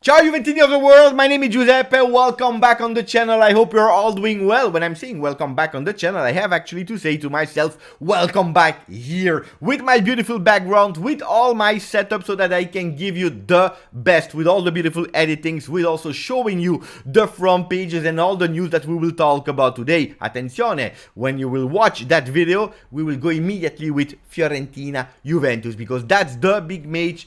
Ciao Juventini of the world, my name is Giuseppe, welcome back on the channel. I hope you're all doing well. When I'm saying welcome back on the channel, I have actually to say to myself, welcome back here, with my beautiful background, with all my setup, so that I can give you the best, with all the beautiful editings, with also showing you the front pages and all the news that we will talk about today. Attenzione, when you will watch that video, we will go immediately with Fiorentina Juventus, because that's the big match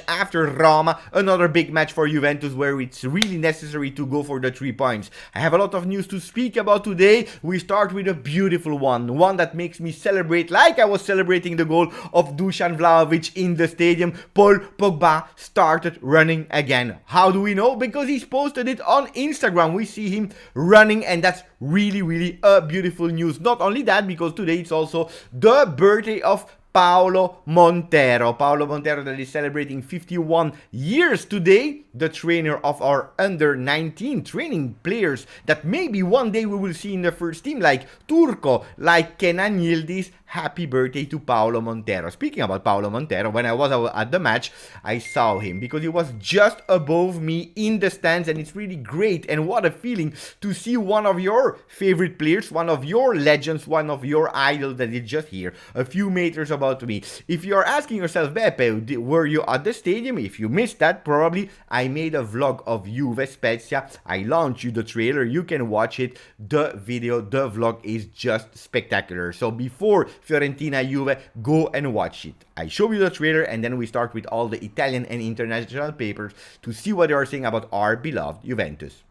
after Roma, another big match for Juventus where it's really necessary to go for the 3 points. I have a lot of news to speak about today. We start with a beautiful one that makes me celebrate like I was celebrating the goal of Dusan Vlahovic in the stadium. Paul Pogba started running again. How do we know? Because he's posted it on Instagram. We see him running, and that's really a beautiful news. Not only that, because today it's also the birthday of Paolo Montero. Paolo Montero that is celebrating 51 years today, the trainer of our under-19 training players that maybe one day we will see in the first team, like Turco, like Kenan Yildiz. Happy birthday to Paolo Montero. Speaking about Paolo Montero, when I was at the match, I saw him because he was just above me in the stands, and it's really great. And what a feeling to see one of your favorite players, one of your legends, one of your idols that is just here, a few meters about me. If you're asking yourself, Beppe, were you at the stadium? If you missed that, probably I made a vlog of Juve Spezia. I launched you the trailer. You can watch it. The video, the vlog is just spectacular. So before Fiorentina Juve, go and watch it. I show you the trailer, and then we start with all the Italian and international papers to see what they are saying about our beloved Juventus.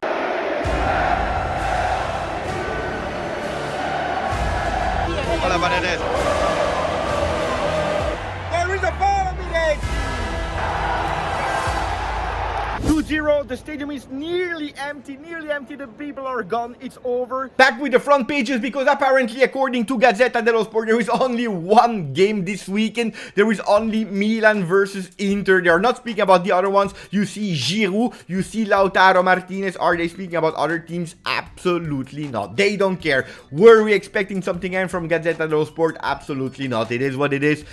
Hola, Paredes. There is a ball, Milik! 2-0, the stadium is nearly empty, the people are gone, it's over. Back with the front pages, because apparently, according to Gazzetta dello Sport, there is only one game this weekend. There is only Milan versus Inter. They are not speaking about the other ones. You see Giroud, you see Lautaro Martinez. Are they speaking about other teams? Absolutely not. They don't care. Were we expecting something from Gazzetta dello Sport? Absolutely not. It is what it is.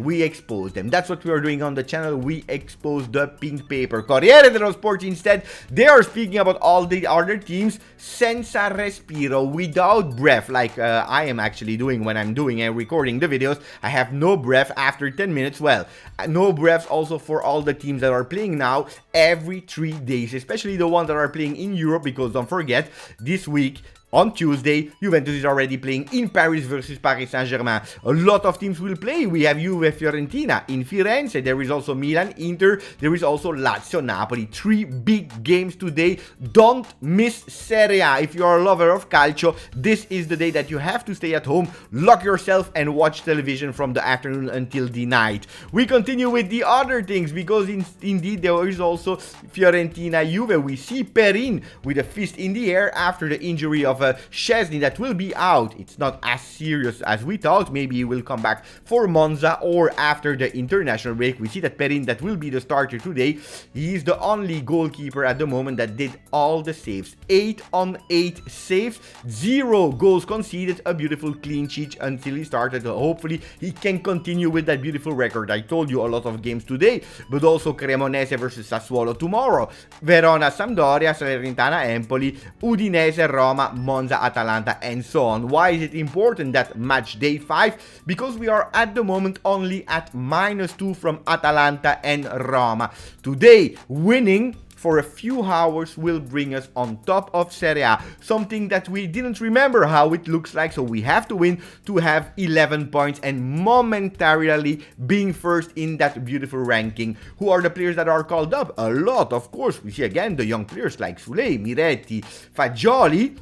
We expose them. That's what we are doing on the channel. We expose the pink paper. Corriere dello Sport instead, they are speaking about all the other teams senza respiro, without breath, like I am actually doing when I'm doing and recording the videos. I have no breath after 10 minutes. Well, no breath also for all the teams that are playing now every 3 days, especially the ones that are playing in Europe, because don't forget, this week on Tuesday, Juventus is already playing in Paris versus Paris Saint-Germain. A lot of teams will play. We have Juve, Fiorentina. In Firenze, there is also Milan, Inter. There is also Lazio, Napoli. 3 big games today. Don't miss Serie A. If you are a lover of calcio, this is the day that you have to stay at home, lock yourself, and watch television from the afternoon until the night. We continue with the other things, because indeed there is also Fiorentina, Juve. We see Perin with a fist in the air after the injury of Szczesny that will be out. It's not as serious as we thought. Maybe he will come back for Monza or after the international break. We see that Perin, that will be the starter today. He is the only goalkeeper at the moment that did all the saves. 8 on 8 saves, 0 goals conceded, a beautiful clean sheet until he started. Hopefully he can continue with that beautiful record. I told you a lot of games today, but also Cremonese versus Sassuolo tomorrow, Verona, Sampdoria, Salernitana, Empoli, Udinese, Roma, Monza, Atalanta, and so on. Why is it important that match day 5? Because we are at the moment only at -2 from Atalanta and Roma. Today, winning for a few hours will bring us on top of Serie A, something that we didn't remember how it looks like, so we have to win to have 11 points and momentarily being first in that beautiful ranking. Who are the players that are called up? A lot, of course. We see again the young players like Sule, Miretti, Fagioli.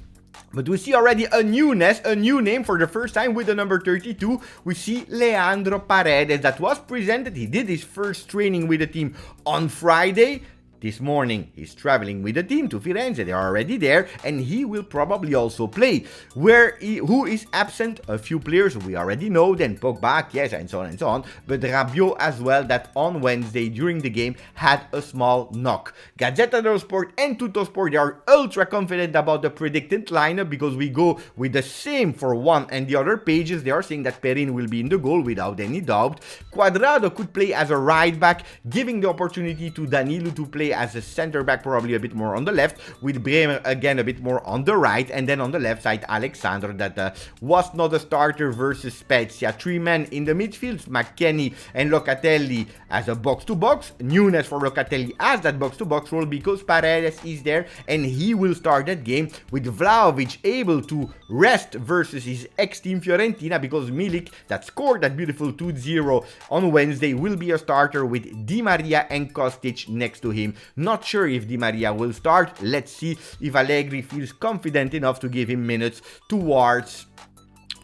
But we see already a newness, a new name for the first time with the number 32. We see Leandro Paredes that was presented. He did his first training with the team on Friday. This morning, he's traveling with the team to Firenze. They are already there, and he will probably also play. Who is absent? A few players we already know, then Pogba, yes, and so on and so on. But Rabiot as well, that on Wednesday during the game had a small knock. Gazzetta dello Sport and Tuttosport, they are ultra confident about the predicted lineup because we go with the same for one and the other pages. They are saying that Perin will be in the goal without any doubt. Cuadrado could play as a right back, giving the opportunity to Danilo to play play as a center back, probably a bit more on the left, with Bremer again a bit more on the right, and then on the left side, Alexandro, that was not a starter versus Spezia. 3 men in the midfield, McKennie and Locatelli as a box-to-box. Nunes for Locatelli as that box-to-box role because Paredes is there, and he will start that game with Vlahovic able to rest versus his ex-team Fiorentina, because Milik, that scored that beautiful 2-0 on Wednesday, will be a starter with Di Maria and Kostic next to him. Not sure if Di Maria will start. Let's see if Allegri feels confident enough to give him minutes towards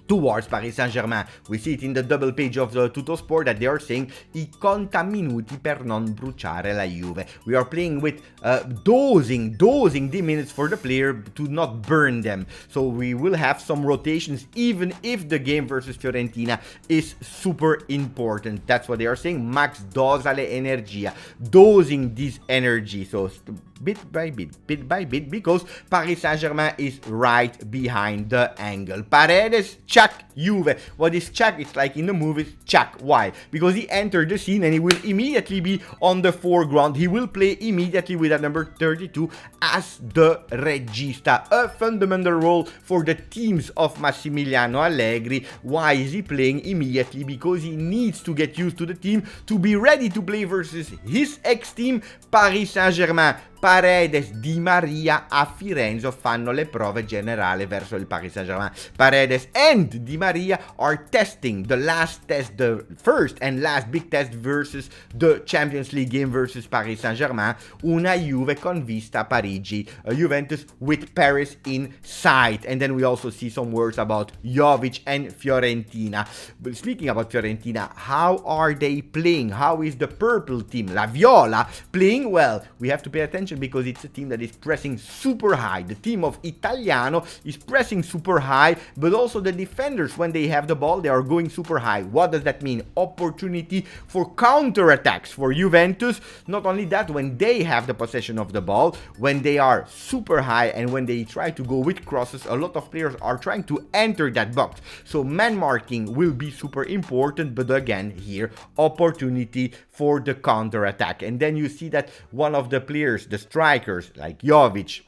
Paris Saint-Germain. We see it in the double page of the Tuttosport that they are saying I conta minuti per non bruciare la Juve. We are playing with dosing the minutes for the player to not burn them. So we will have some rotations even if the game versus Fiorentina is super important. That's what they are saying. Max dosale energia. Dosing this energy. So bit by bit, because Paris Saint-Germain is right behind the angle. Paredes, check, Juve. What is check? It's like in the movies, check. Why? Because he entered the scene and he will immediately be on the foreground. He will play immediately with that number 32 as the regista. A fundamental role for the teams of Massimiliano Allegri. Why is he playing immediately? Because he needs to get used to the team to be ready to play versus his ex-team, Paris Saint-Germain. Paredes, Di Maria a Firenze fanno le prove generali verso il Paris Saint-Germain. Paredes and Di Maria are testing the last test, the first and last big test versus the Champions League game versus Paris Saint-Germain. Una Juve con vista Parigi, a Juventus with Paris in sight. And then we also see some words about Jovic and Fiorentina. But speaking about Fiorentina, how are they playing? How is the purple team, La Viola, playing? Well, we have to pay attention because it's a team that is pressing super high. The team of Italiano is pressing super high, but also the defenders, when they have the ball, they are going super high. What does that mean? Opportunity for counter-attacks for Juventus. Not only that, when they have the possession of the ball, when they are super high and when they try to go with crosses, a lot of players are trying to enter that box. So man marking will be super important, but again here, opportunity for the counter-attack. And then you see that one of the players, the strikers like Jovic,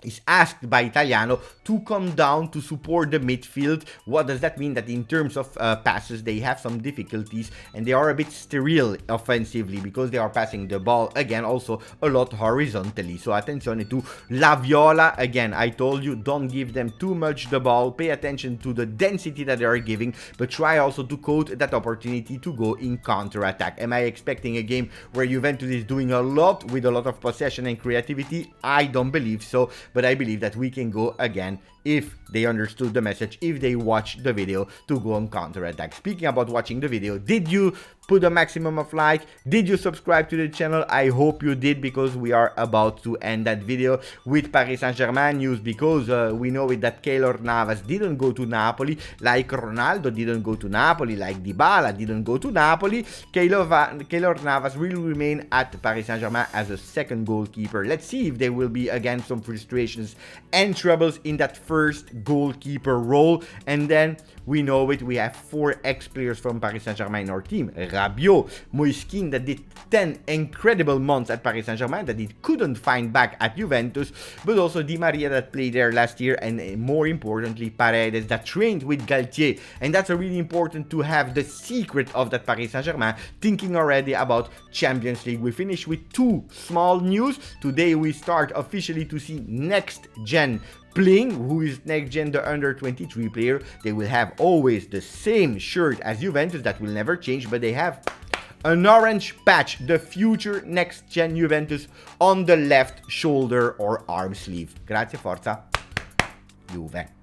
is asked by Italiano to come down to support the midfield. What does that mean? That in terms of passes, they have some difficulties and they are a bit sterile offensively because they are passing the ball, again, also a lot horizontally. So attenzione to La Viola. Again, I told you, don't give them too much the ball. Pay attention to the density that they are giving, but try also to coat that opportunity to go in counter-attack. Am I expecting a game where Juventus is doing a lot with a lot of possession and creativity? I don't believe so. But I believe that we can go again if they understood the message, if they watched the video, to go on counter-attack. Speaking about watching the video, did you put a maximum of like? Did you subscribe to the channel? I hope you did, because we are about to end that video with Paris Saint-Germain news, because we know it that Keylor Navas didn't go to Napoli, like Ronaldo didn't go to Napoli, like Dybala didn't go to Napoli. Keylor Navas will remain at Paris Saint-Germain as a second goalkeeper. Let's see if there will be again some frustrations and troubles in that first goalkeeper role. And then we know it, we have 4 ex-players from Paris Saint-Germain in our team. Rabiot, Moiskin, that did 10 incredible months at Paris Saint-Germain that he couldn't find back at Juventus, but also Di Maria that played there last year, and more importantly Paredes that trained with Galtier. And that's a really important to have the secret of that Paris Saint-Germain, thinking already about Champions League. We finish with 2 small news. Today we start officially to see next gen playing. Who is next gen? The under 23 player. They will have always the same shirt as Juventus, that will never change, but they have an orange patch, the future next gen Juventus, on the left shoulder or arm sleeve. Grazie, forza, Juve.